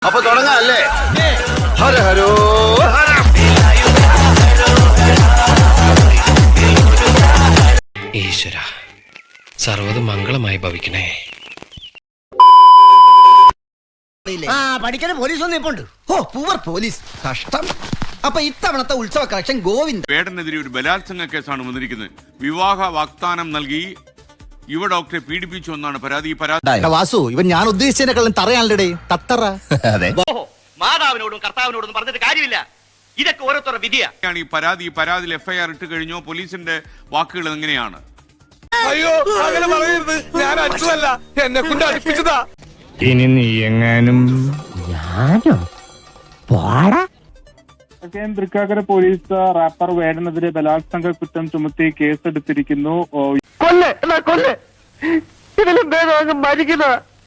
അപ്പൊ തുടങ്ങാം അല്ലേ? ഹര ഹരോ ഹര. ഈശ്വര, സർവ്വതും മംഗളമായി ഭവിക്കണേ. പഠിക്കാൻ പോലീസ് ഒന്നും ഇപ്പൊ ഉണ്ട്. ഓ പൂവർ പോലീസ്, കഷ്ടം. അപ്പൊ ഇത്തവണത്തെ ഉത്സവ കളക്ഷൻ ഗോവിന്ദ്. വേടനെതിരെ ഒരു ബലാത്സംഗ കേസാണ് വന്നിരിക്കുന്നത്. വിവാഹ വാഗ്ദാനം നൽകി യുവ ഡോക്ടറെ പീഡിപ്പിച്ചു എന്നാണ് പരാതി. വാസു, ഇവൻ ഞാൻ ഉദ്ദേശിച്ചതിനെക്കാളും തറയാണല്ലേ തത്തറ. അതെ, മാതാവിനോടും കർത്താവിനോടും പറഞ്ഞിട്ട് കാര്യമില്ല. ഇതൊക്കെ ഓരോരുത്തരുടെ വിധിയാണ്. ഈ പരാതിയിൽ FIR ഇട്ട് കഴിഞ്ഞോ? പോലീസിന്റെ വാക്കുകൾ എങ്ങനെയാണ്? അയ്യോ, അങ്ങനെ പറയരുത്. ഞാൻ അടിച്ചതല്ല, എന്നെ കൊണ്ട് അടുപ്പിച്ചതാ. ഇനി നീ എങ്ങാനും തൃക്കാക്കര പോലീസ് റാപ്പർ വേടനെതിരെ ബലാത്സംഗ കുറ്റം ചുമത്തി കേസെടുത്തിരിക്കുന്നു.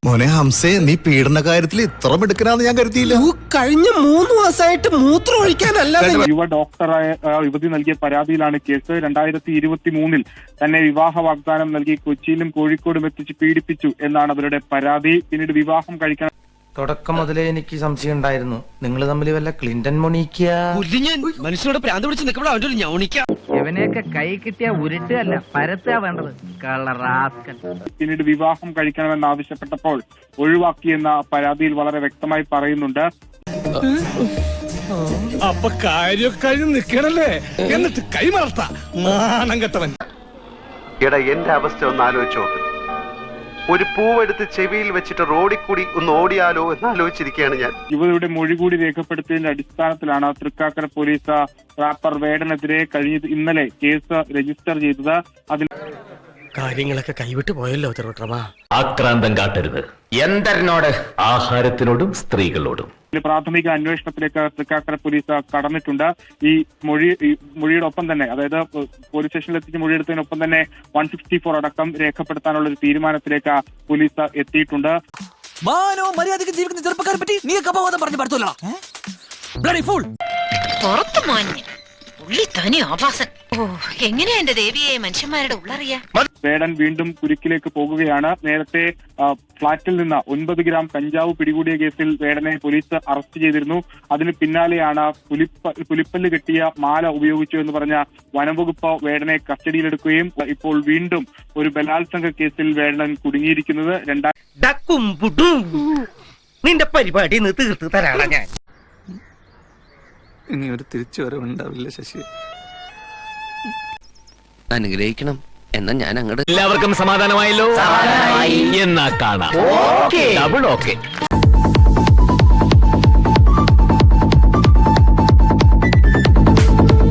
മോനെ ഹംസേ, നീ പീഡന കാര്യത്തിൽ ഇത്ര മിടുക്കനാന്ന് ഞാൻ കരുതിയില്ല. കഴിഞ്ഞ 3 മാസമായിട്ട് മൂത്രം ഒഴിക്കാനല്ല. യുവ ഡോക്ടറായ യുവതി നൽകിയ പരാതിയിലാണ് കേസ്. 2023 തന്നെ വിവാഹ വാഗ്ദാനം നൽകി കൊച്ചിയിലും കോഴിക്കോടും എത്തിച്ച് പീഡിപ്പിച്ചു എന്നാണ് അവരുടെ പരാതി. പിന്നീട് വിവാഹം കഴിക്കാൻ തുടക്കം മുതലേ എനിക്ക് സംശയം ഉണ്ടായിരുന്നു. നിങ്ങൾ തമ്മിൽ വല്ല ക്ലിന്റൺ മൊണീക്ക മനുഷ്യനോട് പ്രാന്ത് പിടിച്ച് നിൽക്കുമ്പോൾ അവന്റെ ഒരു ഞൗണിക്ക. ഇവനെയൊക്കെ കൈ കിട്ടിയ ഉരുട്ടല്ല പരത്താ വേണ്ടത്. കളറാസ്കൽ. പിന്നീട് വിവാഹം കഴിക്കണമെന്ന് ആവശ്യപ്പെട്ടപ്പോൾ ഒഴിവാക്കിയെന്ന പരാതിയിൽ വളരെ വ്യക്തമായി പറയുന്നുണ്ട്. അപ്പൊ കാര്യം കഴിഞ്ഞ് നിക്കണല്ലേ, എന്നിട്ട് കൈമറത്ത നാണം കെട്ടവൻ. എടാ, എന്റെ അവസ്ഥ ഒന്ന് ആലോചിച്ച് നോക്ക്. ഒരു പൂവെടുത്ത് ചെവിയിൽ വെച്ചിട്ട് റോഡിൽ കൂടി ഒന്ന് ഓടിയാലോ എന്ന് ആലോചിച്ചിരിക്കുകയാണ് ഞാൻ. യുവതിയുടെ മൊഴി കൂടി രേഖപ്പെടുത്തിയതിന്റെ അടിസ്ഥാനത്തിലാണ് തൃക്കാക്കര പോലീസ് റാപ്പർ വേടനെതിരെ ഇന്നലെ കേസ് രജിസ്റ്റർ ചെയ്തത്. അതിൽ കാര്യങ്ങളൊക്കെ കൈവിട്ട് പോയല്ലോ തിരുവട്ടമാ. ആക്രാന്തം കാട്ടരുത്. എന്തരനോട്? ആഹാരത്തിനോടും സ്ത്രീകളോടും. പ്രാഥമിക അന്വേഷണത്തിലേക്ക് തൃക്കാക്കര പോലീസ് കടന്നിട്ടുണ്ട്. ഈ മൊഴിയുടെ ഒപ്പം തന്നെ, അതായത് പോലീസ് സ്റ്റേഷനിൽ എത്തിച്ച് മൊഴിയെടുത്തതിനൊപ്പം തന്നെ 164 അടക്കം രേഖപ്പെടുത്താനുള്ള ഒരു തീരുമാനത്തിലേക്ക് പോലീസ് എത്തിയിട്ടുണ്ട്. മര്യാദയ്ക്ക് ജീവിക്കുന്ന ചെറുപ്പക്കാരെ പറ്റി നീ അപവാദം പറഞ്ഞു പഠിത്തല്ലോ. എങ്ങനെയാ എന്റെ ദേവിയെ മനുഷ്യന്മാരുടെ ഉള്ളറിയാ? വേടൻ വീണ്ടും കുരുക്കിലേക്ക് പോകുകയാണ്. നേരത്തെ ഫ്ളാറ്റിൽ നിന്ന് 9 ഗ്രാം കഞ്ചാവ് പിടികൂടിയ കേസിൽ വേടനെ പോലീസ് അറസ്റ്റ് ചെയ്തിരുന്നു. അതിന് പിന്നാലെയാണ് പുലിപ്പല്ല് കെട്ടിയ മാല ഉപയോഗിച്ചു എന്ന് പറഞ്ഞ വനംവകുപ്പ് വേടനെ കസ്റ്റഡിയിലെടുക്കുകയും ഇപ്പോൾ വീണ്ടും ഒരു ബലാത്സംഗ കേസിൽ വേടൻ കുടുങ്ങിയിരിക്കുന്നത്. നിന്റെ പരിപാടി തീർത്ത് തരാണ് ഞാൻ. ഇനി ഒരു തിരിച്ചുവരവുണ്ടാവില്ല ശശി. അനുഗ്രഹിക്കണം. എന്നാ ഞാൻ അങ്ങോട്ട്. എല്ലാവർക്കും സമാധാനമായല്ലോ? എന്നാ കാണാം. Double okay.